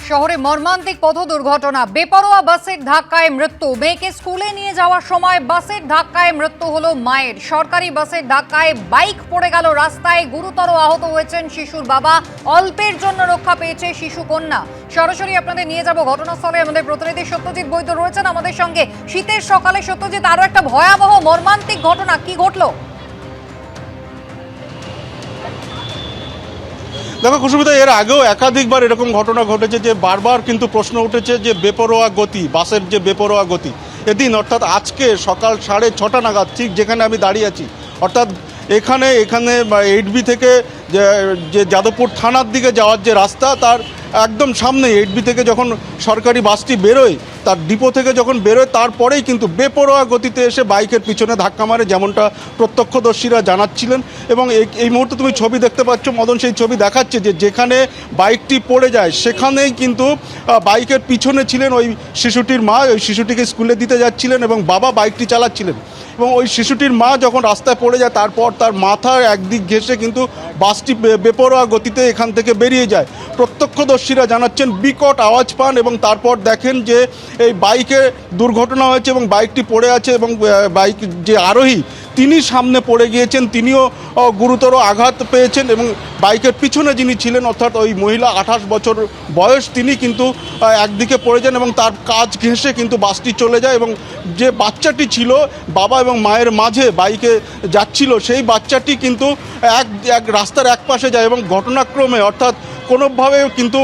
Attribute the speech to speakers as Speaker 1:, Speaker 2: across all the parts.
Speaker 1: শহরে মর্মান্তিক পথ দুর্ঘটনা, বেপরোয়া বাসের ধাক্কায় মৃত্যু। মেয়েকে স্কুলে নিয়ে যাওয়ার সময় বাসের ধাক্কায় মৃত্যু হলো মায়ের। সরকারি বাসের ধাক্কায় বাইক পড়ে গেল রাস্তায়, গুরুতর আহত হয়েছেন শিশুর বাবা। অল্পের জন্য রক্ষা পেয়েছে শিশু কন্যা। সরাসরি আপনাদের নিয়ে যাব ঘটনাস্থলে। আমাদের প্রতিনিধি সত্যজিৎ বৈদ্য রয়েছেন আমাদের সঙ্গে। শীতের সকালে সত্যজিৎ, আরো একটা ভয়াবহ মর্মান্তিক ঘটনা, কি ঘটলো?
Speaker 2: দেখো কুসুমিতা, এর আগেও একাধিকবার এরকম ঘটনা ঘটেছে যে বারবার কিন্তু প্রশ্ন উঠেছে যে বেপরোয়া গতি, বাসের যে বেপরোয়া গতি। এদিন অর্থাৎ আজকে সকাল 6:30 নাগাদ, ঠিক যেখানে আমি দাঁড়িয়ে আছি, অর্থাৎ এখানে 8B থেকে যে যাদবপুর থানার দিকে যাওয়ার যে রাস্তা, তার একদম সামনে 8B থেকে যখন সরকারি বাসটি বেরোয়, তার ডিপো থেকে যখন বেরোয়, তারপরেই কিন্তু বেপরোয়া গতিতে এসে বাইকের পিছনে ধাক্কা মারে, যেমনটা প্রত্যক্ষদর্শীরা জানাচ্ছিলেন। এবং এই মুহূর্তে তুমি ছবি দেখতে পাচ্ছ, মদন সেই ছবি দেখাচ্ছে যে যেখানে বাইকটি পড়ে যায় সেখানেই কিন্তু বাইকের পিছনে ছিলেন ওই শিশুটির মা। ওই শিশুটিকে স্কুলে দিতে যাচ্ছিলেন এবং বাবা বাইকটি চালাচ্ছিলেন। এবং ওই শিশুটির মা যখন রাস্তায় পড়ে যায়, তারপর তার মাথার একদিক ঘেঁষে কিন্তু বাসটি বেপরোয়া গতিতে এখান থেকে বেরিয়ে যায়। প্রত্যক্ষদর্শীরা জানাচ্ছেন বিকট আওয়াজ পান এবং তারপর দেখেন যে এই বাইকে দুর্ঘটনা হয়েছে এবং বাইকটি পড়ে আছে এবং বাইক যে আরোহী তিনি সামনে পড়ে গিয়েছেন, তিনিও গুরুতর আঘাত পেয়েছেন। এবং বাইকের পিছনে যিনি ছিলেন, অর্থাৎ ওই মহিলা 28 বছর বয়স, তিনি কিন্তু একদিকে পড়ে যান এবং তার কাজ ঘেঁষে কিন্তু বাসটি চলে যায়। এবং যে বাচ্চাটি ছিল বাবা এবং মায়ের মাঝে বাইকে যাচ্ছিল, সেই বাচ্চাটি কিন্তু এক রাস্তার এক পাশে যায় এবং ঘটনাক্রমে অর্থাৎ কোনোভাবে কিন্তু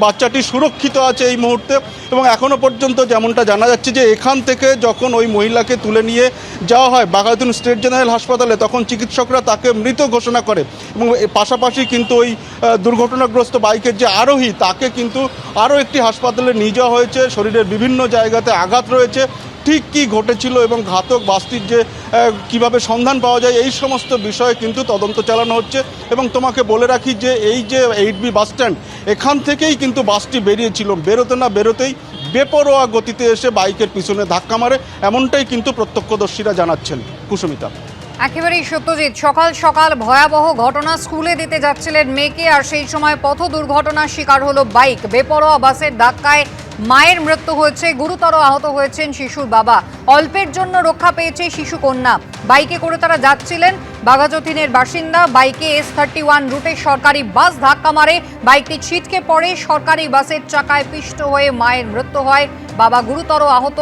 Speaker 2: বাচ্চাটি সুরক্ষিত আছে এই মুহূর্তে। এবং এখনও পর্যন্ত যেমনটা জানা যাচ্ছে যে এখান থেকে যখন ওই মহিলাকে তুলে নিয়ে যাওয়া হয় বাঘাযতীন স্টেট জেনারেল হাসপাতালে, তখন চিকিৎসকরা তাকে মৃত ঘোষণা করে। এবং পাশাপাশি কিন্তু ওই দুর্ঘটনাগ্রস্ত বাইকের যে আরোহী, তাকে কিন্তু আরও একটি হাসপাতালে নিয়ে যাওয়া হয়েছে। শরীরের বিভিন্ন জায়গাতে আঘাত রয়েছে। ঠিক কী ঘটেছিল এবং ঘাতক বাসটির যে কিভাবে সন্ধান পাওয়া যায়, এই সমস্ত বিষয়ে কিন্তু তদন্ত চালানো হচ্ছে। এবং তোমাকে বলে রাখি যে এই যে 8B বাস স্ট্যান্ড, এখান থেকেই কিন্তু বাসটি বেরিয়েছিল। বেরোতে না বেরোতেই বেপরোয়া গতিতে এসে বাইকের পিছনে ধাক্কা মারে, এমনটাই কিন্তু প্রত্যক্ষদর্শীরা জানাচ্ছেন। কুসুমিতা,
Speaker 1: একেবারেই সত্যজিৎ, সকাল সকাল ভয়াবহ ঘটনা। স্কুলে দিতে যাচ্ছিলেন মেয়েকে, আর সেই সময় পথ দুর্ঘটনার শিকার হলো বাইক। বেপরোয়া বাসের ধাক্কায় মায়ের মৃত্যু হয়েছে, গুরুতর আহত হয়েছেন শিশুর বাবা। অল্পের জন্য রক্ষা পেয়েছে শিশু কন্যা। বাইকে করে তারা যাচ্ছিলেন, বাঘাযতীনের বাসিন্দা। বাইকে S31 রুটে সরকারি বাস ধাক্কা মারে, বাইকটি ছিটকে পড়ে সরকারি বাসের চাকায় পিষ্ট হয়ে মায়ের মৃত্যু হয়। বাবা গুরুতর আহত,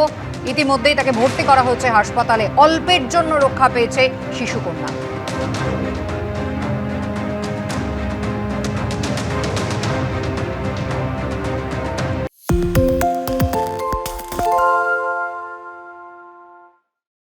Speaker 1: ইতিমধ্যেই তাকে ভর্তি করা হয়েছে হাসপাতালে। অল্পের জন্য রক্ষা পেয়েছে শিশু কন্যা।